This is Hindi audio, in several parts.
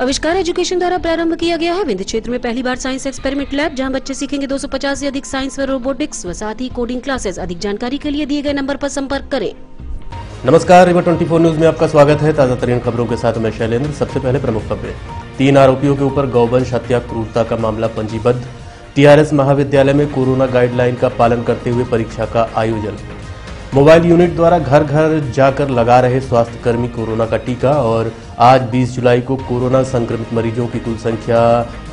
आविष्कार एजुकेशन द्वारा प्रारंभ किया गया है विंध्य क्षेत्र में पहली बार साइंस एक्सपेरिमेंट लैब, जहां बच्चे सीखेंगे 250 से अधिक साइंस व रोबोटिक्स व साथ ही कोडिंग क्लासेस। अधिक जानकारी के लिए दिए गए नंबर पर संपर्क करें। नमस्कार, रिवर 24 न्यूज में आपका स्वागत है। ताजा तरीन खबरों के साथ मैं शैलेंद्र। सबसे पहले प्रमुख खबरें। 3 आरोपियों के ऊपर गौवंश हत्या क्रूरता का मामला पंजीबद्ध। टीआरएस महाविद्यालय में कोरोना गाइडलाइन का पालन करते हुए परीक्षा का आयोजन। मोबाइल यूनिट द्वारा घर घर जाकर लगा रहे स्वास्थ्यकर्मी कोरोना का टीका। और आज 20 जुलाई को कोरोना संक्रमित मरीजों की कुल संख्या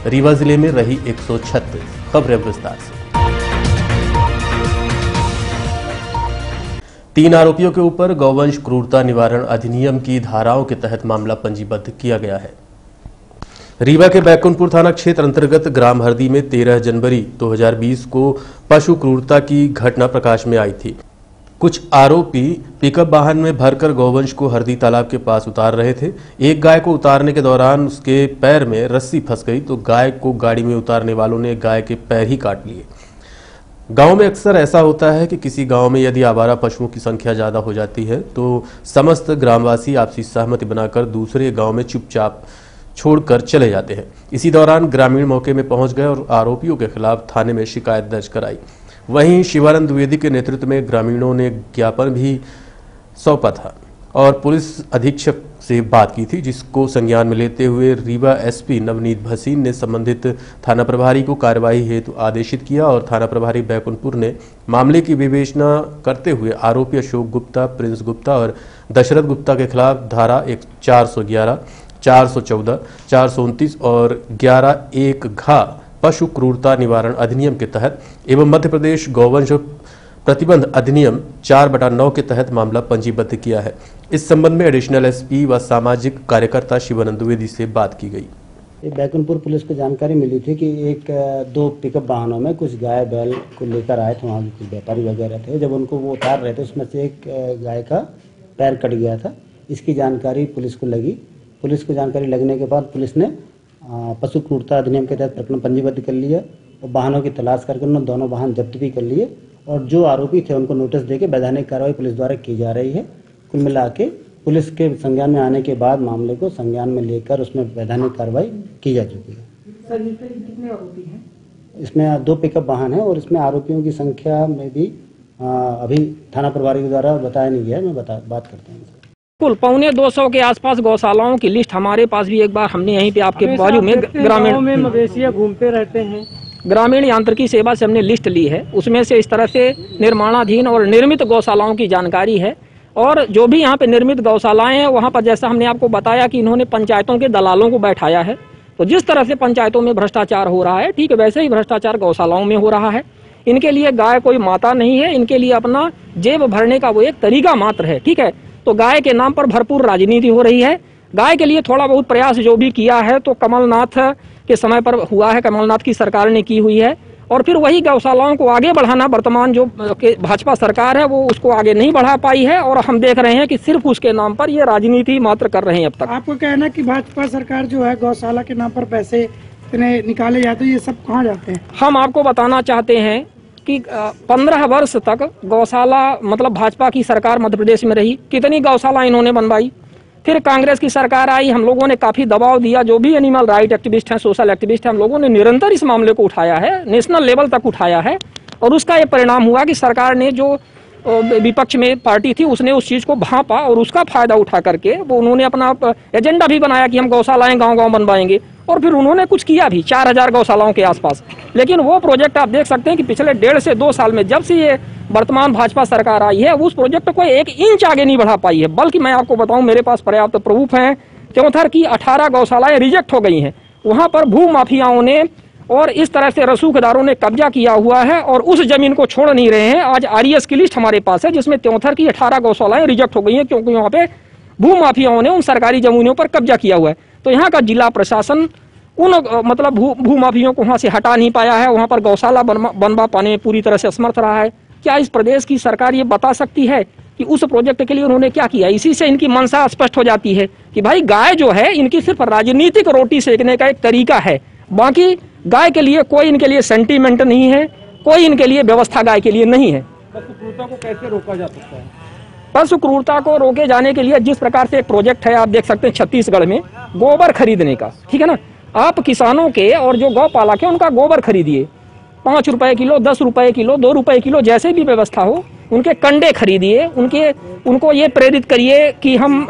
रीवा जिले में रही 136। खबरें विस्तार से। 3 आरोपियों के ऊपर गौवंश क्रूरता निवारण अधिनियम की धाराओं के तहत मामला पंजीबद्ध किया गया है। रीवा के बैकुंठपुर थाना क्षेत्र अंतर्गत ग्राम हरदी में 13 जनवरी 2020 को पशु क्रूरता की घटना प्रकाश में आई थी। कुछ आरोपी पिकअप वाहन में भरकर गौवंश को हरदी तालाब के पास उतार रहे थे। एक गाय को उतारने के दौरान उसके पैर में रस्सी फंस गई तो गाय को गाड़ी में उतारने वालों ने गाय के पैर ही काट लिए। गांव में अक्सर ऐसा होता है कि किसी गांव में यदि आवारा पशुओं की संख्या ज्यादा हो जाती है तो समस्त ग्रामवासी आपसी सहमति बनाकर दूसरे गांव में चुपचाप छोड़कर चले जाते हैं। इसी दौरान ग्रामीण मौके में पहुंच गए और आरोपियों के खिलाफ थाने में शिकायत दर्ज कराई। वहीं शिवानंद द्विवेदी के नेतृत्व में ग्रामीणों ने ज्ञापन भी सौंपा था और पुलिस अधीक्षक से बात की थी, जिसको संज्ञान में लेते हुए रीवा एसपी नवनीत भसीन ने संबंधित थाना प्रभारी को कार्यवाही हेतु आदेशित किया। और थाना प्रभारी बैकुंठपुर ने मामले की विवेचना करते हुए आरोपी अशोक गुप्ता, प्रिंस गुप्ता और दशरथ गुप्ता के खिलाफ धारा 411, 414, 429 और 11(1) घ पशु क्रूरता निवारण अधिनियम के तहत एवं मध्य प्रदेश गौवंश प्रतिबंध अधिनियम 4/9 के तहत मामला पंजीबद्ध किया है। इस संबंध में एडिशनल एसपी व सामाजिक कार्यकर्ता शिवानंद द्विवेदी से बात की गई। बैकुंठपुर पुलिस को जानकारी मिली थी कि 1-2 पिकअप वाहनों में कुछ गाय बैल को लेकर आए थे। वहाँ कुछ व्यापारी वगैरह थे। जब उनको वो उतार रहे थे उसमें से एक गाय का पैर कट गया था। इसकी जानकारी पुलिस को लगी। पुलिस को जानकारी लगने के बाद पुलिस ने पशु क्रूरता अधिनियम के तहत प्रकरण पंजीबद्ध कर लिया और वाहनों की तलाश करके उन्होंने दोनों वाहन जब्त भी कर लिए और जो आरोपी थे उनको नोटिस देके वैधानिक कार्रवाई पुलिस द्वारा की जा रही है। कुल मिला के पुलिस के संज्ञान में आने के बाद मामले को संज्ञान में लेकर उसमें वैधानिक कार्रवाई की जा चुकी है। सर, कितने आरोपी हैं? इसमें 2 पिकअप वाहन है और इसमें आरोपियों की संख्या में भी अभी थाना प्रभारी के द्वारा बताया नहीं गया। मैं बात करता हूँ। कुल 250 के आसपास गौशालाओं की लिस्ट हमारे पास भी एक बार हमने यहीं पे आपके बाजू में ग्रामीण में मवेशियां घूमते रहते हैं। ग्रामीण यांत्रिकी सेवा से हमने लिस्ट ली है। उसमें से इस तरह से निर्माणाधीन और निर्मित गौशालाओं की जानकारी है। और जो भी यहाँ पे निर्मित गौशालाएं हैं वहाँ पर जैसा हमने आपको बताया कि इन्होंने पंचायतों के दलालों को बैठाया है। तो जिस तरह से पंचायतों में भ्रष्टाचार हो रहा है, ठीक है, वैसे ही भ्रष्टाचार गौशालाओं में हो रहा है। इनके लिए गाय कोई माता नहीं है, इनके लिए अपना जेब भरने का वो एक तरीका मात्र है। ठीक है, तो गाय के नाम पर भरपूर राजनीति हो रही है। गाय के लिए थोड़ा बहुत प्रयास जो भी किया है तो कमलनाथ के समय पर हुआ है, कमलनाथ की सरकार ने की हुई है। और फिर वही गौशालाओं को आगे बढ़ाना वर्तमान जो भाजपा सरकार है वो उसको आगे नहीं बढ़ा पाई है। और हम देख रहे हैं कि सिर्फ उसके नाम पर ये राजनीति मात्र कर रहे हैं अब तक। आपको कहना कि भाजपा सरकार जो है गौशाला के नाम पर पैसे इतने निकाले जाते हैं, ये सब कहाँ जाते हैं? हम आपको बताना चाहते हैं कि 15 वर्ष तक गौशाला मतलब भाजपा की सरकार मध्य प्रदेश में रही। कितनी गौशाला इन्होंने बनवाई। फिर कांग्रेस की सरकार आई, हम लोगों ने काफी दबाव दिया। जो भी एनिमल राइट एक्टिविस्ट हैं, सोशल एक्टिविस्ट हैं, हम लोगों ने निरंतर इस मामले को उठाया है, नेशनल लेवल तक उठाया है। और उसका ये परिणाम हुआ कि सरकार ने जो विपक्ष में पार्टी थी उसने उस चीज को भांपा और उसका फायदा उठा करके वो उन्होंने अपना एजेंडा भी बनाया कि हम गौशालाएं गाँव-गाँव बनवाएंगे। और फिर उन्होंने कुछ किया भी 4000 गौशालाओं के आसपास। लेकिन वो प्रोजेक्ट आप देख सकते हैं कि पिछले 1.5 से 2 साल में जब से ये वर्तमान भाजपा सरकार आई है उस प्रोजेक्ट को 1 इंच आगे नहीं बढ़ा पाई है। बल्कि मैं आपको बताऊं, मेरे पास पर्याप्त प्रूफ हैं। त्योंथर की 18 गौशालाएं रिजेक्ट हो गई हैं। वहां पर भू माफियाओं ने और इस तरह से रसूखदारों ने कब्जा किया हुआ है और उस जमीन को छोड़ नहीं रहे हैं। आज आरईएस की लिस्ट हमारे पास है जिसमें त्योंथर की 18 गौशालाएं रिजेक्ट हो गई हैं क्योंकि वहाँ पे भू माफियाओं ने उन सरकारी जमीनों पर कब्जा किया हुआ है। तो यहाँ का जिला प्रशासन उन मतलब भू माफियों को वहाँ से हटा नहीं पाया है। वहाँ पर गौशाला बनवा पाने में पूरी तरह से असमर्थ रहा है। क्या इस प्रदेश की सरकार ये बता सकती है कि उस प्रोजेक्ट के लिए उन्होंने क्या किया? इसी से इनकी मंशा स्पष्ट हो जाती है कि भाई गाय जो है इनकी सिर्फ राजनीतिक रोटी सेकने का एक तरीका है। बाकी गाय के लिए कोई इनके लिए सेंटीमेंट नहीं है, कोई इनके लिए व्यवस्था गाय के लिए नहीं है। पशु क्रूरता को कैसे रोका जा सकता है? पशु क्रूरता को रोके जाने के लिए जिस प्रकार से एक प्रोजेक्ट है, आप देख सकते हैं छत्तीसगढ़ में गोबर खरीदने का, ठीक है ना। आप किसानों के और जो गौपालक है उनका गोबर खरीदिए, 5 रुपए किलो, 10 रुपए किलो, 2 रुपए किलो, जैसे भी व्यवस्था हो, उनके कंडे खरीदिए, उनको ये प्रेरित करिए कि हम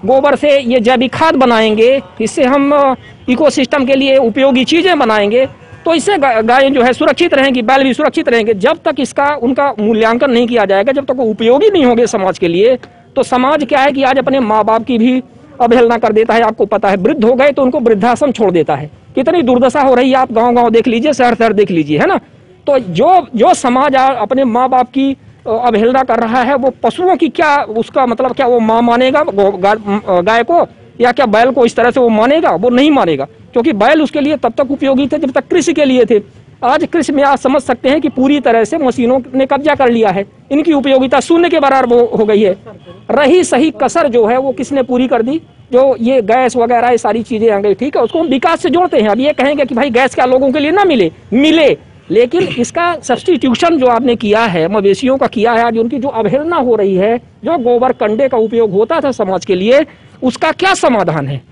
गोबर से ये जैविक खाद बनाएंगे, इससे हम इकोसिस्टम के लिए उपयोगी चीजें बनाएंगे, तो इससे गायें जो है सुरक्षित रहेंगी, बैल भी सुरक्षित रहेंगे। जब तक इसका उनका मूल्यांकन नहीं किया जाएगा, जब तक वो उपयोगी नहीं होंगे समाज के लिए, तो समाज क्या है कि आज अपने माँ बाप की भी अवहेलना कर देता है। आपको पता है, वृद्ध हो गए तो उनको वृद्धाश्रम छोड़ देता है। कितनी दुर्दशा हो रही है, आप गांव-गांव देख लीजिए, शहर देख लीजिए, है ना। तो जो समाज अपने माँ बाप की अवहेलना कर रहा है, वो पशुओं की क्या, उसका मतलब क्या वो माँ मानेगा गाय को, या क्या बैल को इस तरह से वो मानेगा? वो नहीं मानेगा, क्योंकि बैल उसके लिए तब तक उपयोगी थे जब तक कृषि के लिए थे। आज कृषि में आप समझ सकते हैं कि पूरी तरह से मशीनों ने कब्जा कर लिया है, इनकी उपयोगिता शून्य के बराबर हो गई है। रही सही कसर जो है वो किसने पूरी कर दी? जो ये गैस वगैरह ये सारी चीजें आ गई, ठीक है, उसको हम विकास से जोड़ते हैं। अब ये कहेंगे कि भाई गैस क्या लोगों के लिए ना मिले, लेकिन इसका सब्स्टिट्यूशन जो आपने किया है, मवेशियों का किया है, आज उनकी जो अवहेलना हो रही है, जो गोबर कंडे का उपयोग होता था समाज के लिए, उसका क्या समाधान है?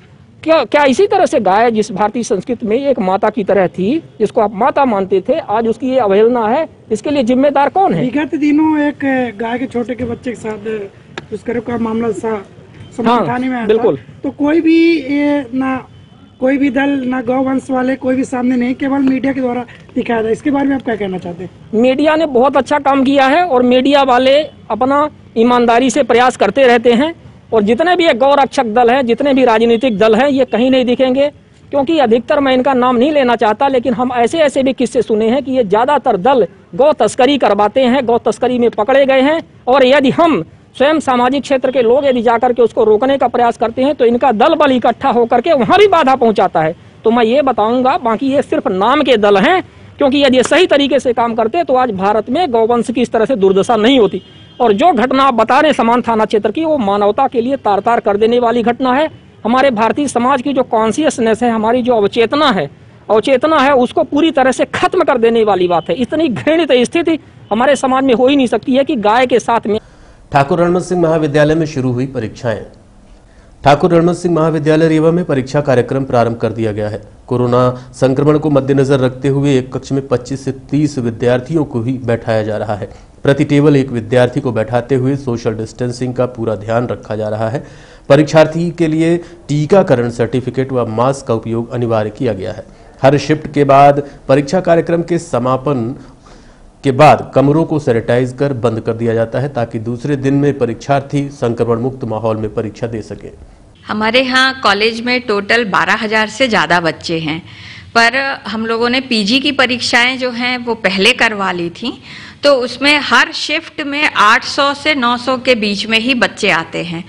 क्या इसी तरह से गाय, जिस भारतीय संस्कृति में एक माता की तरह थी, जिसको आप माता मानते थे, आज उसकी ये अवहेलना है, इसके लिए जिम्मेदार कौन है? विगत दिनों एक गाय के छोटे के बच्चे के साथ दुष्कर्म का मामला थाने में आया बिल्कुल। तो कोई भी दल, ना गौवंश वाले, कोई भी सामने नहीं, केवल मीडिया के द्वारा दिखाया था। इसके बारे में आप क्या कहना चाहते हैं? मीडिया ने बहुत अच्छा काम किया है, और मीडिया वाले अपना ईमानदारी से प्रयास करते रहते हैं। और जितने भी गौ रक्षक दल हैं, जितने भी राजनीतिक दल हैं, ये कहीं नहीं दिखेंगे, क्योंकि अधिकतर, मैं इनका नाम नहीं लेना चाहता, लेकिन हम ऐसे भी किस्से सुने हैं कि ये ज्यादातर दल गौ तस्करी करवाते हैं, गौ तस्करी में पकड़े गए हैं। और यदि हम स्वयं सामाजिक क्षेत्र के लोग यदि जाकर के उसको रोकने का प्रयास करते हैं, तो इनका दल बल इकट्ठा होकर के वहां भी बाधा पहुंचाता है। तो मैं ये बताऊंगा, बाकी ये सिर्फ नाम के दल हैं, क्योंकि यदि सही तरीके से काम करते तो आज भारत में गौवंश की इस तरह से दुर्दशा नहीं होती। और जो घटना आप बता रहे हैं समान थाना क्षेत्र की, वो मानवता के लिए तार तार कर देने वाली घटना है। हमारे भारतीय समाज की जो कॉन्शियसनेस है, हमारी जो अवचेतना है, उसको पूरी तरह से खत्म कर देने वाली बात है। इतनी घृणित स्थिति हमारे समाज में हो ही नहीं सकती है कि गाय के साथ में। ठाकुर रणमत सिंह महाविद्यालय में शुरू हुई परीक्षाएं। ठाकुर रणमत सिंह महाविद्यालय रीवा में परीक्षा कार्यक्रम प्रारंभ कर दिया गया है। कोरोना संक्रमण को मद्देनजर रखते हुए एक कक्ष में 25 से 30 विद्यार्थियों को ही बैठाया जा रहा है। प्रति टेबल एक विद्यार्थी को बैठाते हुए सोशल डिस्टेंसिंग का पूरा ध्यान रखा जा रहा है। परीक्षार्थी के लिए टीकाकरण सर्टिफिकेट व मास्क का उपयोग अनिवार्य किया गया है। हर शिफ्ट के बाद परीक्षा कार्यक्रम के समापन के बाद कमरों को सैनिटाइज कर बंद कर दिया जाता है, ताकि दूसरे दिन में परीक्षार्थी संक्रमण मुक्त माहौल में परीक्षा दे सके। हमारे यहाँ कॉलेज में टोटल 12,000 से ज़्यादा बच्चे हैं, पर हम लोगों ने पीजी की परीक्षाएं जो हैं वो पहले करवा ली थी, तो उसमें हर शिफ्ट में 800 से 900 के बीच में ही बच्चे आते हैं।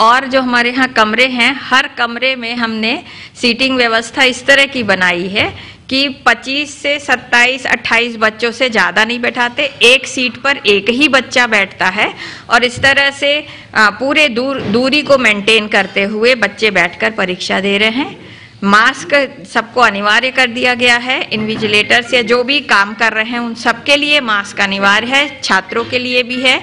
और जो हमारे यहाँ कमरे हैं, हर कमरे में हमने सीटिंग व्यवस्था इस तरह की बनाई है कि 25 से 27-28 बच्चों से ज़्यादा नहीं बैठाते, एक सीट पर एक ही बच्चा बैठता है। और इस तरह से पूरे दूरी को मेंटेन करते हुए बच्चे बैठकर परीक्षा दे रहे हैं। मास्क सबको अनिवार्य कर दिया गया है। इन्विजिलेटर्स या जो भी काम कर रहे हैं उन सबके लिए मास्क अनिवार्य है, छात्रों के लिए भी है।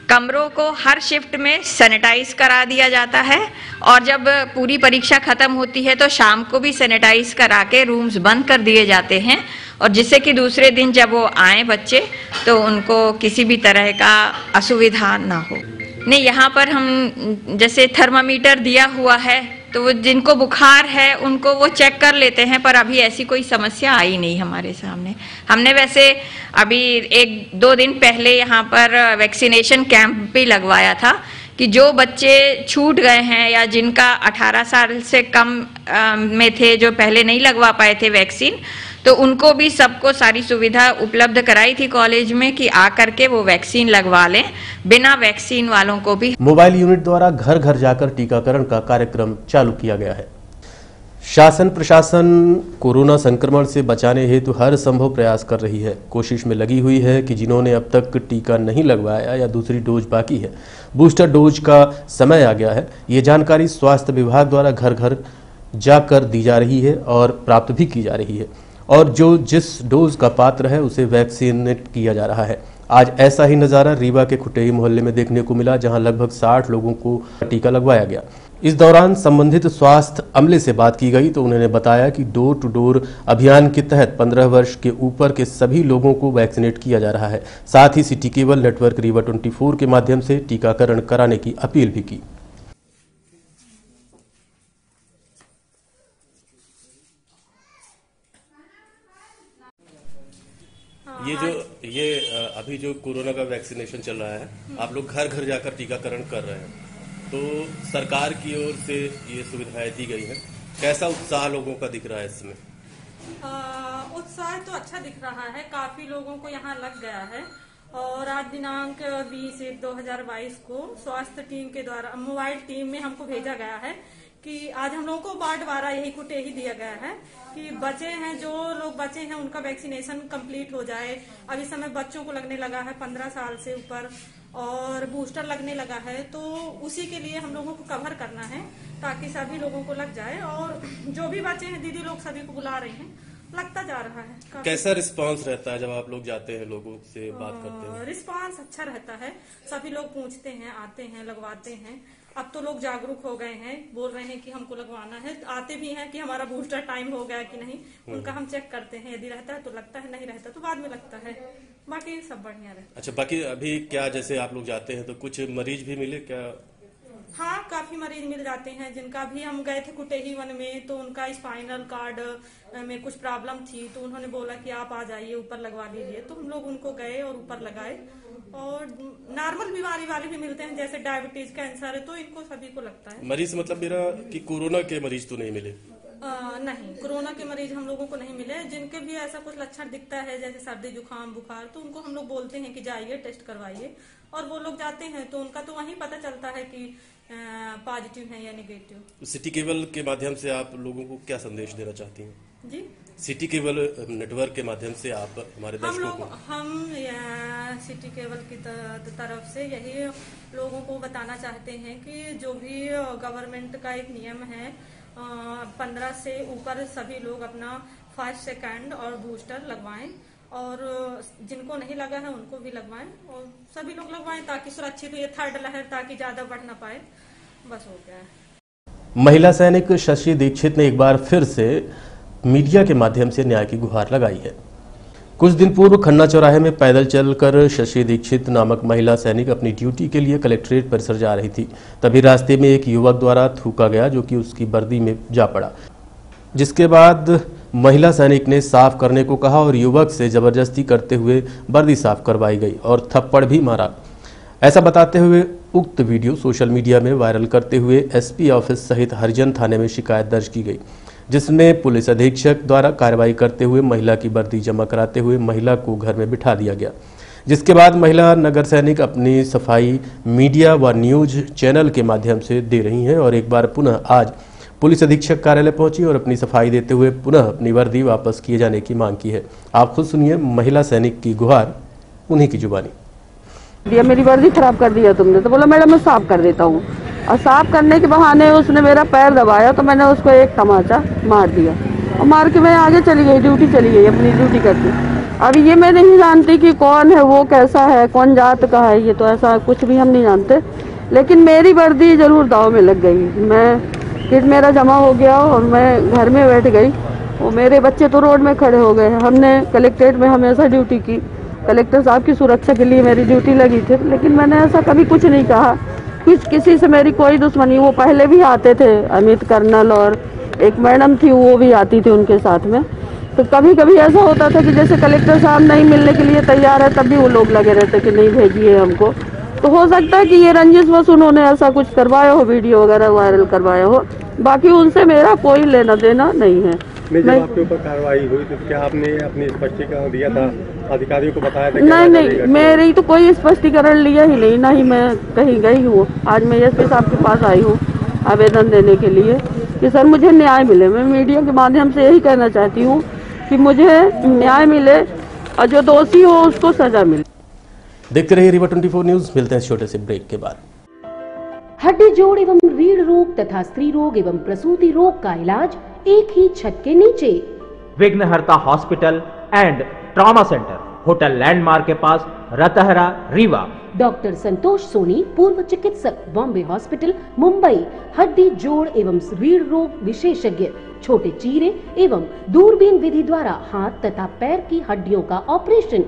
कमरों को हर शिफ्ट में सैनिटाइज करा दिया जाता है, और जब पूरी परीक्षा खत्म होती है तो शाम को भी सैनिटाइज करा के रूम्स बंद कर दिए जाते हैं, और जिससे कि दूसरे दिन जब वो आए बच्चे तो उनको किसी भी तरह का असुविधा ना हो। नहीं, यहाँ पर हम जैसे थर्मामीटर दिया हुआ है, तो वो जिनको बुखार है उनको वो चेक कर लेते हैं, पर अभी ऐसी कोई समस्या आई नहीं हमारे सामने। हमने वैसे अभी 1-2 दिन पहले यहाँ पर वैक्सीनेशन कैंप भी लगवाया था कि जो बच्चे छूट गए हैं या जिनका 18 साल से कम में थे, जो पहले नहीं लगवा पाए थे वैक्सीन, तो उनको भी सबको सारी सुविधा उपलब्ध कराई थी कॉलेज में कि आ करके वो वैक्सीन लगवा लें। बिना वैक्सीन वालों को भी मोबाइल यूनिट द्वारा घर घर जाकर टीकाकरण का कार्यक्रम चालू किया गया है। शासन प्रशासन कोरोना संक्रमण से बचाने हेतु हर संभव प्रयास कर रही है। कोशिश में लगी हुई है कि जिन्होंने अब तक टीका नहीं लगवाया या दूसरी डोज बाकी है, बूस्टर डोज का समय आ गया है। ये जानकारी स्वास्थ्य विभाग द्वारा घर घर जाकर दी जा रही है और प्राप्त भी की जा रही है, और जो जिस डोज का पात्र है उसे वैक्सीनेट किया जा रहा है। आज ऐसा ही नज़ारा रीवा के खुटेही मोहल्ले में देखने को मिला, जहां लगभग 60 लोगों को टीका लगवाया गया। इस दौरान संबंधित स्वास्थ्य अमले से बात की गई तो उन्होंने बताया कि डोर टू डोर अभियान के तहत 15 वर्ष के ऊपर के सभी लोगों को वैक्सीनेट किया जा रहा है। साथ ही सिटी केबल नेटवर्क रीवा 24 के माध्यम से टीकाकरण कराने की अपील भी की। ये अभी जो कोरोना का वैक्सीनेशन चल रहा है, आप लोग घर घर जाकर टीकाकरण कर रहे हैं, तो सरकार की ओर से ये सुविधाएं दी गई हैं। कैसा उत्साह लोगों का दिख रहा है इसमें? उत्साह तो अच्छा दिख रहा है, काफी लोगों को यहाँ लग गया है। और आज दिनांक 20/1/2022 को स्वास्थ्य टीम के द्वारा मोबाइल टीम में हमको भेजा गया है कि आज हम लोगों को वार्ड 12 यही कुटेही दिया गया है कि बचे हैं, जो लोग बचे हैं उनका वैक्सीनेशन कंप्लीट हो जाए। अभी समय बच्चों को लगने लगा है 15 साल से ऊपर, और बूस्टर लगने लगा है, तो उसी के लिए हम लोगों को कवर करना है ताकि सभी लोगों को लग जाए। और जो भी बचे हैं दीदी लोग सभी को बुला रहे हैं, लगता जा रहा है। कैसा रिस्पांस रहता है जब आप लोग जाते हैं, लोगों से बात करते हैं? रिस्पांस अच्छा रहता है, सभी लोग पूछते हैं, आते हैं, लगवाते हैं। अब तो लोग जागरूक हो गए हैं, बोल रहे हैं कि हमको लगवाना है, आते भी हैं कि हमारा बूस्टर टाइम हो गया कि नहीं, उनका हम चेक करते हैं। यदि रहता है तो लगता है, नहीं रहता तो बाद में लगता है। बाकी सब बढ़िया रहता है। अच्छा, बाकी अभी क्या, जैसे आप लोग जाते हैं तो कुछ मरीज भी मिले क्या? हाँ, काफी मरीज मिल जाते हैं जिनका भी हम गए थे कुटेही वन में, तो उनका स्पाइनल कार्ड में कुछ प्रॉब्लम थी, तो उन्होंने बोला कि आप आ जाइए, ऊपर लगवा लीजिए। तो हम लोग उनको गए और ऊपर लगाए। और नॉर्मल बीमारी वाले भी मिलते हैं, जैसे डायबिटीज, कैंसर है, तो इनको सभी को लगता है। मरीज मतलब मेरा कि कोरोना के मरीज तो नहीं मिले? नहीं, कोरोना के मरीज हम लोगों को नहीं मिले। जिनके भी ऐसा कुछ लक्षण दिखता है जैसे सर्दी, जुकाम, बुखार, तो उनको हम लोग बोलते हैं कि जाइए टेस्ट करवाइए, और वो लोग जाते हैं तो उनका तो वहीं पता चलता है कि पॉजिटिव है या नेगेटिव। सिटी केबल के माध्यम से आप लोगों को क्या संदेश देना चाहती हैं? जी, सिटी केबल नेटवर्क के माध्यम से आप हमारे दर्शकों को? हम सिटी केबल की तरफ से यही लोगों को बताना चाहते हैं कि जो भी गवर्नमेंट का एक नियम है, 15 से ऊपर सभी लोग अपना फर्स्ट, सेकंड और बूस्टर लगवाएं, और जिनको नहीं लगा है उनको भी लगवाएं, और सभी लोग लगवाएं ताकि सुरक्षित हो ये थर्ड लहर, ताकि ज्यादा बढ़ ना पाए। बस हो गया है। महिला सैनिक शशि दीक्षित ने एक बार फिर से मीडिया के माध्यम से न्याय की गुहार लगाई है। कुछ दिन पूर्व खन्ना चौराहे में पैदल चलकर शशि दीक्षित नामक महिला सैनिक अपनी ड्यूटी के लिए कलेक्ट्रेट परिसर जा रही थी। तभी रास्ते में एक युवक द्वारा थूका गया, जो कि उसकी वर्दी में जा पड़ा, जिसके बाद महिला सैनिक ने साफ करने को कहा और युवक से जबरदस्ती करते हुए वर्दी साफ करवाई गई और थप्पड़ भी मारा। ऐसा बताते हुए उक्त वीडियो सोशल मीडिया में वायरल करते हुए एसपी ऑफिस सहित हरिजन थाने में शिकायत दर्ज की गई, जिसमें पुलिस अधीक्षक द्वारा कार्रवाई करते हुए महिला की वर्दी जमा कराते हुए महिला को घर में बिठा दिया गया। जिसके बाद महिला नगर सैनिक अपनी सफाई मीडिया व न्यूज चैनल के माध्यम से दे रही हैं और एक बार पुनः आज पुलिस अधीक्षक कार्यालय पहुंची और अपनी सफाई देते हुए पुनः अपनी वर्दी वापस किए जाने की मांग की है। आप खुद सुनिए महिला सैनिक की गुहार उन्हीं की जुबानी। दिया मेरी वर्दी खराब कर दिया तुमने, तो बोला मैडम मैं साफ कर देता हूँ, और साफ करने के बहाने उसने मेरा पैर दबाया, तो मैंने उसको एक तमाचा मार दिया और मार के मैं आगे चली गई, ड्यूटी चली गई अपनी ड्यूटी करके। अभी ये मैं नहीं जानती कि कौन है वो, कैसा है, कौन जात का है, ये तो ऐसा कुछ भी हम नहीं जानते, लेकिन मेरी वर्दी जरूर दाव में लग गई। मैं किट मेरा जमा हो गया और मैं घर में बैठ गई, और मेरे बच्चे तो रोड में खड़े हो गए। हमने कलेक्ट्रेट में हमेशा ड्यूटी की, कलेक्टर साहब की सुरक्षा के लिए मेरी ड्यूटी लगी थी, लेकिन मैंने ऐसा कभी कुछ नहीं कहा, किसी से मेरी कोई दुश्मनी। वो पहले भी आते थे, अमित कर्नल और एक मैडम थी वो भी आती थी उनके साथ में। तो कभी कभी ऐसा होता था कि जैसे कलेक्टर साहब नहीं मिलने के लिए तैयार है, तब भी वो लोग लगे रहते कि नहीं भेजिए हमको। तो हो सकता है कि ये रंजिश बस उन्होंने ऐसा कुछ करवाया हो, वीडियो वगैरह वायरल करवाया हो, बाकी उनसे मेरा कोई लेना देना नहीं है। जब आपके ऊपर कार्रवाई हुई तो क्या आपने अपनी स्पष्टीकरण दिया था, अधिकारियों को बताया था? नहीं, मेरी तो कोई स्पष्टीकरण लिया ही नहीं, ना ही मैं कहीं गई हूँ। आज मैं एसपी साहब के पास आई हूँ आवेदन देने के लिए कि सर मुझे न्याय मिले। मैं मीडिया के माध्यम से यही कहना चाहती हूँ कि मुझे न्याय मिले और जो दोषी हो उसको सजा मिले। देखते रहिए रीवा 24 न्यूज। मिलते हैं छोटे से ब्रेक के बाद। हड्डी जोड़ एवं रीढ़ रोग तथा स्त्री रोग एवं प्रसूति रोग का इलाज एक ही छत के नीचे। विघ्नहर्ता hospital and trauma centre, hotel landmark के पास, रतहरा रीवा। डॉक्टर संतोष सोनी, पूर्व चिकित्सक, बॉम्बे हॉस्पिटल, मुंबई, हड्डी जोड़ एवं रीढ़ रोग विशेषज्ञ, छोटे चीरे एवं दूरबीन विधि द्वारा हाथ तथा पैर की हड्डियों का ऑपरेशन।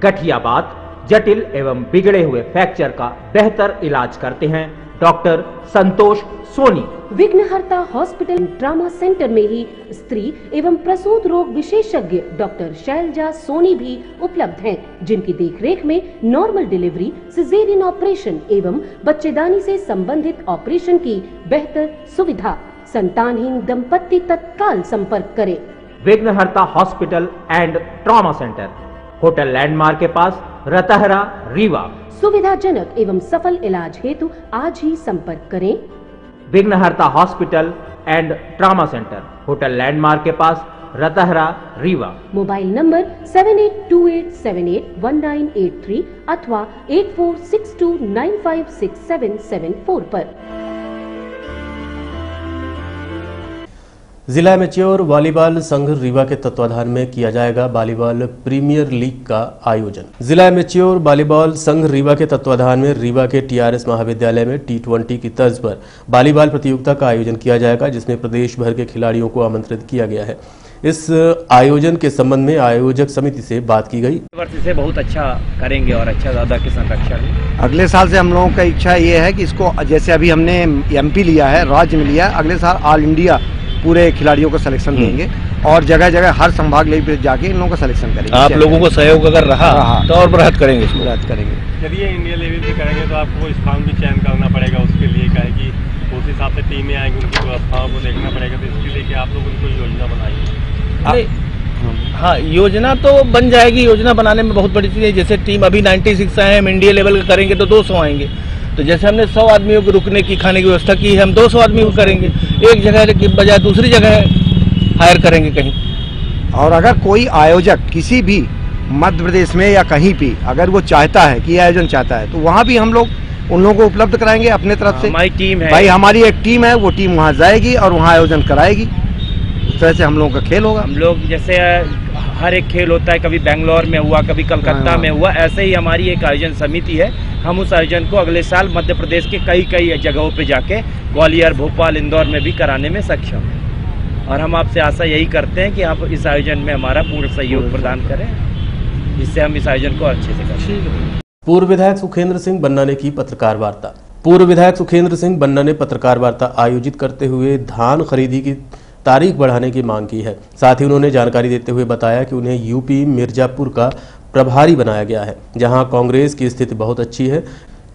गठियाबात, जटिल एवं बिगड़े हुए फ्रैक्चर का बेहतर इलाज करते हैं डॉक्टर संतोष सोनी। विघ्नहर्ता हॉस्पिटल ट्रामा सेंटर में ही स्त्री एवं प्रसूत रोग विशेषज्ञ डॉक्टर शैलजा सोनी भी उपलब्ध हैं, जिनकी देखरेख में नॉर्मल डिलीवरी, सिजेरियन ऑपरेशन एवं बच्चेदानी से संबंधित ऑपरेशन की बेहतर सुविधा। संतानहीन दंपत्ति तत्काल संपर्क करें। विघ्नहर्ता hospital and trauma centre, hotel landmark के पास, रतहरा रीवा। सुविधाजनक एवं सफल इलाज हेतु आज ही संपर्क करें। विघ्नहर्ता hospital and trauma centre, hotel landmark के पास, रतहरा रीवा। मोबाइल नंबर 7828781983 अथवा 8462956774 पर। जिला मैच्योर वॉलीबॉल संघ रीवा के तत्वाधान में किया जाएगा वॉलीबॉल प्रीमियर लीग का आयोजन। जिला मैच्योर वॉलीबॉल संघ रीवा के तत्वाधान में रीवा के टीआरएस महाविद्यालय में T20 की तर्ज पर वॉलीबॉल प्रतियोगिता का आयोजन किया जाएगा, जिसमें प्रदेश भर के खिलाड़ियों को आमंत्रित किया गया है। इस आयोजन के संबंध में आयोजक समिति से बात की गई। इसे बहुत अच्छा करेंगे और अच्छा ज्यादा की संरक्षण। अगले साल से हम लोगों का इच्छा ये है कि इसको, जैसे अभी हमने MP लिया है, राज्य में लिया है, अगले साल ऑल इंडिया पूरे खिलाड़ियों को सिलेक्शन देंगे और जगह जगह हर संभाग लेवल पे जाके इन लोगों का सिलेक्शन करेंगे। आप लोगों को सहयोग अगर रहा तो और बढ़त करेंगे, बढ़त करेंगे। यदि ये इंडिया लेवल पे करेंगे तो आपको स्थान भी चयन करना पड़ेगा, उसके लिए क्या है कि उस हिसाब से टीमें आएंगी, उनकी व्यवस्थाओं को देखना पड़ेगा, तो इसके लिए कि आप लोग उनको योजना बनाइए। हाँ, योजना तो बन जाएगी। योजना बनाने में बहुत बड़ी चीज़ है। जैसे टीम अभी 96 आए, हम इंडिया लेवल का करेंगे तो 200 आएंगे। तो जैसे हमने 100 आदमियों को रुकने की, खाने की व्यवस्था की है, हम 200 आदमियों को करेंगे। एक जगह की बजाय दूसरी जगह हायर करेंगे कहीं। और अगर कोई आयोजक किसी भी मध्य प्रदेश में या कहीं भी अगर वो चाहता है कि आयोजन चाहता है, तो वहाँ भी हम लोग उन लोगों को उपलब्ध कराएंगे अपने तरफ से। हमारी टीम है भाई, हमारी एक टीम है, वो टीम वहाँ जाएगी और वहाँ आयोजन कराएगी। उस तरह से हम लोगों का खेल होगा। हम लोग जैसे हर एक खेल होता है, कभी बेंगलोर में हुआ, कभी कलकत्ता में हुआ, ऐसे ही हमारी एक आयोजन समिति है। हम उस आयोजन को अगले साल मध्य प्रदेश के कई जगहों पे जाके ग्वालियर, भोपाल, इंदौर में भी कराने में सक्षम हैं। और हम आपसे आशा यही करते हैं कि आप इस आयोजन में हमारा पूर्ण सहयोग प्रदान करें, जिससे हम इस आयोजन को अच्छे से करें। पूर्व विधायक सुखेंद्र सिंह बन्ना ने की पत्रकार वार्ता। पूर्व विधायक सुखेंद्र सिंह बन्ना ने पत्रकार वार्ता आयोजित करते हुए धान खरीदी की तारीख बढ़ाने की मांग की है। साथ ही उन्होंने जानकारी देते हुए बताया कि उन्हें यूपी मिर्जापुर का प्रभारी बनाया गया है, जहां कांग्रेस की स्थिति बहुत अच्छी है।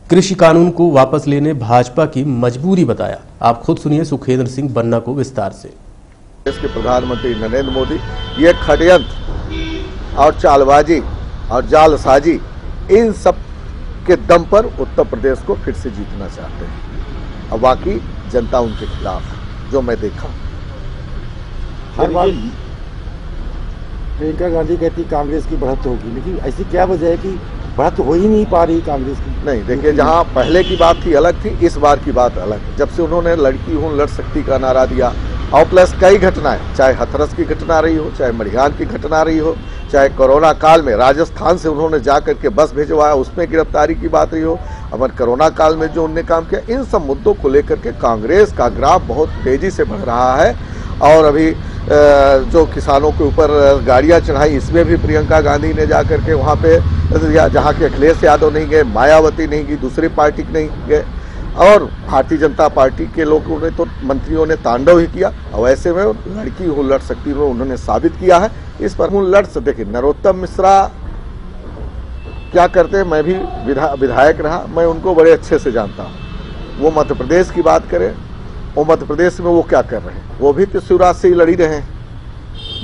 कृषि कानून को वापस लेने भाजपा की मजबूरी बताया। आप खुद सुनिए सुखेंद्र सिंह बन्ना को विस्तार से। देश के प्रधानमंत्री नरेंद्र मोदी ये षड्यंत्र और चालबाजी और जालसाजी, इन सब के दम पर उत्तर प्रदेश को फिर से जीतना चाहते हैं। और बाकी जनता उनके खिलाफ है, जो मैं देखा। हर बार प्रियंका गांधी कहती कांग्रेस की बढ़त होगी, लेकिन ऐसी क्या वजह है कि बढ़त हो ही नहीं पा रही कांग्रेस की? नहीं, देखिए, जहां पहले की बात थी अलग थी, इस बार की बात अलग है। जब से उन्होंने लड़की हूं लड़ सकती का नारा दिया, और प्लस कई घटनाएं, चाहे हथरस की घटना रही हो, चाहे मड़ियान की घटना रही हो, चाहे कोरोना काल में राजस्थान से उन्होंने जाकर के बस भेजवाया, उसमें गिरफ्तारी की बात रही हो, अमर कोरोना काल में जो उन्होंने काम किया, इन सब मुद्दों को लेकर के कांग्रेस का ग्राफ बहुत तेजी से बढ़ रहा है। और अभी जो किसानों के ऊपर गाड़ियां चढ़ाई, इसमें भी प्रियंका गांधी ने जाकर के वहाँ पे, जहाँ के अखिलेश यादव नहीं गए, मायावती नहीं गई, दूसरी पार्टी नहीं गए, और भारतीय जनता पार्टी के लोगों ने तो, मंत्रियों ने तांडव ही किया। और ऐसे में लड़की हूँ लड़ सकती हूँ उन्होंने साबित किया है। इस पर हूँ लड़ सकते। देखिए, नरोत्तम मिश्रा क्या करते हैं, मैं भी विधायक रहा, मैं उनको बड़े अच्छे से जानता हूँ। वो मध्य प्रदेश की बात करें, वो मध्य प्रदेश में वो क्या कर रहे हैं, वो भी तो शिवराज से ही लड़ी रहे हैं।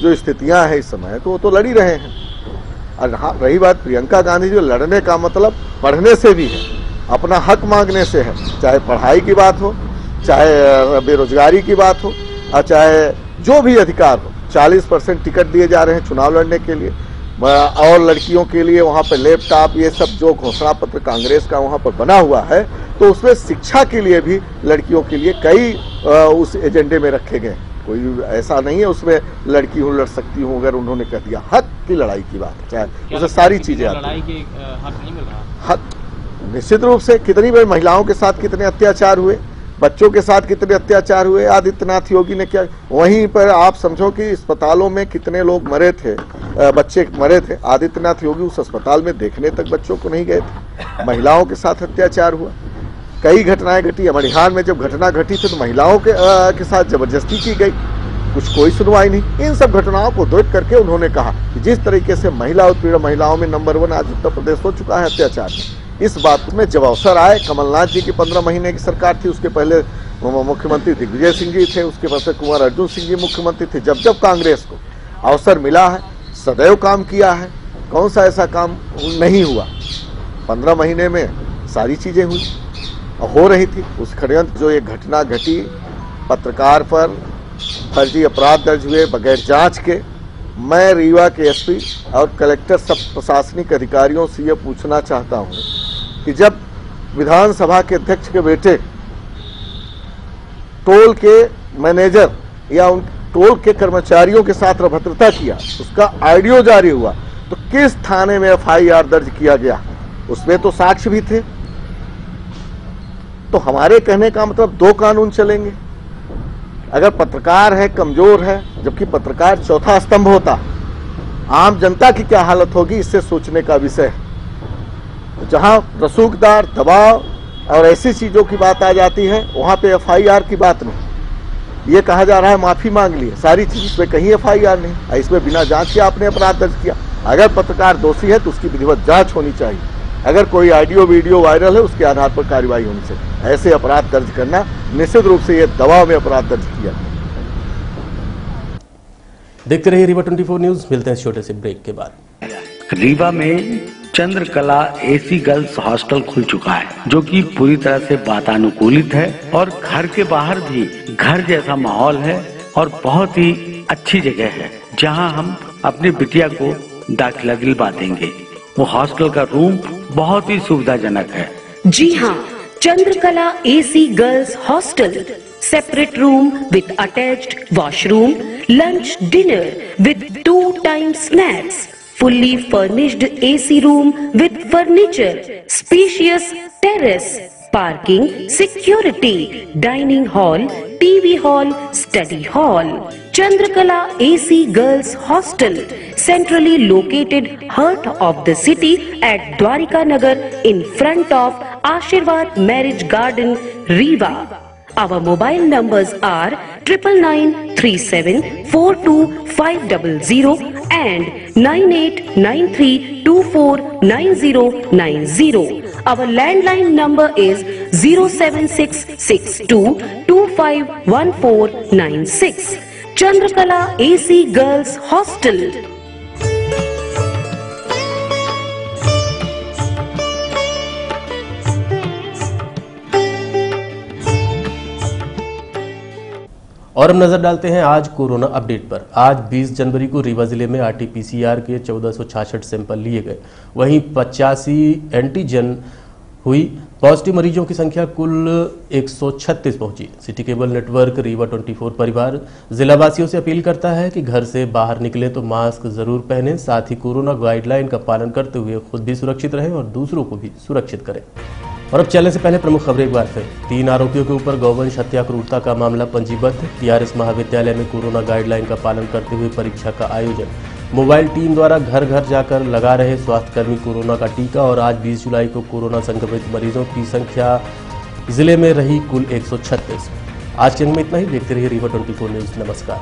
जो स्थितियां हैं इस समय, तो वो तो लड़ी रहे हैं। और हाँ, रही बात प्रियंका गांधी, जो लड़ने का मतलब पढ़ने से भी है, अपना हक मांगने से है। चाहे पढ़ाई की बात हो, चाहे बेरोजगारी की बात हो, और चाहे जो भी अधिकार हो। 40% टिकट दिए जा रहे हैं चुनाव लड़ने के लिए, और लड़कियों के लिए वहाँ पर लैपटॉप, ये सब जो घोषणा पत्र कांग्रेस का वहाँ पर बना हुआ है, तो उसमें शिक्षा के लिए भी लड़कियों के लिए कई उस एजेंडे में रखे गए। कोई ऐसा नहीं है उसमें लड़की हूँ लड़ सकती हूँ, अगर उन्होंने कह दिया हक की लड़ाई की बात है, चाहे उसे सारी चीजें लड़ाई के हक नहीं मिल रहा। हक निश्चित रूप से कितनी बार महिलाओं के साथ कितने अत्याचार हुए, बच्चों के साथ कितने अत्याचार हुए। आदित्यनाथ योगी ने क्या, वहीं पर आप समझो कि अस्पतालों में कितने लोग मरे थे, बच्चे मरे थे, आदित्यनाथ योगी उस अस्पताल में देखने तक बच्चों को नहीं गए थे। महिलाओं के साथ अत्याचार हुआ, कई घटनाएं घटी। मणिहार में जब घटना घटी थी तो महिलाओं के साथ जबरदस्ती की गई, कुछ कोई सुनवाई नहीं। इन सब घटनाओं को देख करके उन्होंने कहा कि जिस तरीके से महिला उत्पीड़न, महिलाओं में नंबर 1 आज उत्तर प्रदेश हो चुका है अत्याचार, इस बात में जब अवसर आए, कमलनाथ जी की 15 महीने की सरकार थी, उसके पहले मुख्यमंत्री दिग्विजय सिंह जी थे, उसके बाद कुंवर अर्जुन सिंह जी मुख्यमंत्री थे। जब जब कांग्रेस को अवसर मिला है सदैव काम किया है, कौन सा ऐसा काम नहीं हुआ। 15 महीने में सारी चीजें हुई, हो रही थी। उस षड्यंत्र जो एक घटना घटी, पत्रकार पर फर्जी अपराध दर्ज हुए बगैर जांच के, मैं रीवा के एसपी और कलेक्टर सब प्रशासनिक अधिकारियों से यह पूछना चाहता हूं कि जब विधानसभा के अध्यक्ष के बेटे टोल के मैनेजर या उन टोल के कर्मचारियों के साथ अभद्रता किया, उसका ऑडियो जारी हुआ, तो किस थाने में एफआईआर दर्ज किया गया? उसमें तो साक्ष्य भी थे। तो हमारे कहने का मतलब 2 कानून चलेंगे। अगर पत्रकार है कमजोर है, जबकि पत्रकार चौथा स्तंभ होता, आम जनता की क्या हालत होगी, इससे सोचने का विषय है। जहां रसूखदार, दबाव और ऐसी चीजों की बात आ जाती है, वहां पे एफआईआर की बात नहीं। ये कहा जा रहा है माफी मांग ली है, सारी चीज पे कहीं एफआईआर नहीं। इसमें बिना जांच के आपने अपराध दर्ज किया। अगर पत्रकार दोषी है तो उसकी विधिवत जांच होनी चाहिए। अगर कोई ऑडियो वीडियो वायरल है उसके आधार पर कार्रवाई होनी चाहिए। ऐसे अपराध दर्ज करना निश्चित रूप से ये दबाव में अपराध दर्ज किया। देखते रहिए रीवा 24 न्यूज। मिलते हैं छोटे से ब्रेक के बाद। रीवा में चंद्रकला एसी गर्ल्स हॉस्टल खुल चुका है, जो कि पूरी तरह से वातानुकूलित है और घर के बाहर भी घर जैसा माहौल है और बहुत ही अच्छी जगह है, जहां हम अपनी बिटिया को दाखिला दिलवा देंगे। वो हॉस्टल का रूम बहुत ही सुविधाजनक है। जी हाँ, Chandrakala AC girls hostel, separate room with attached washroom, lunch dinner with 2 time snacks, fully furnished AC room with furniture, spacious terrace, parking, security, dining hall, TV hall, study hall. Chandrakala AC Girls Hostel, centrally located heart of the city at Dwarika Nagar in front of Ashirwad Marriage Garden, Rewa. Our mobile numbers are 9937425500 and 9893249090. Our landline number is 07662251496. Chandrakala AC Girls Hostel. और हम नजर डालते हैं आज कोरोना अपडेट पर। आज 20 जनवरी को रीवा जिले में RT-PCR के 1466 सैंपल लिए गए, वहीं 85 एंटीजन हुई। पॉजिटिव मरीजों की संख्या कुल 136 पहुंची। सिटी केबल नेटवर्क रीवा 24 परिवार जिलावासियों से अपील करता है कि घर से बाहर निकले तो मास्क जरूर पहनें, साथ ही कोरोना गाइडलाइन का पालन करते हुए खुद भी सुरक्षित रहें और दूसरों को भी सुरक्षित करें। और अब चलने से पहले प्रमुख खबरें एक बार फिर। 3 आरोपियों के ऊपर गौवंश हत्या क्रूरता का मामला पंजीबद्ध। TRS महाविद्यालय में कोरोना गाइडलाइन का पालन करते हुए परीक्षा का आयोजन। मोबाइल टीम द्वारा घर घर जाकर लगा रहे स्वास्थ्यकर्मी कोरोना का टीका। और आज 20 जुलाई को कोरोना संक्रमित मरीजों की संख्या जिले में रही कुल 136। आज के अंक में इतना ही। देखते रहिए रीवा 24 न्यूज। नमस्कार।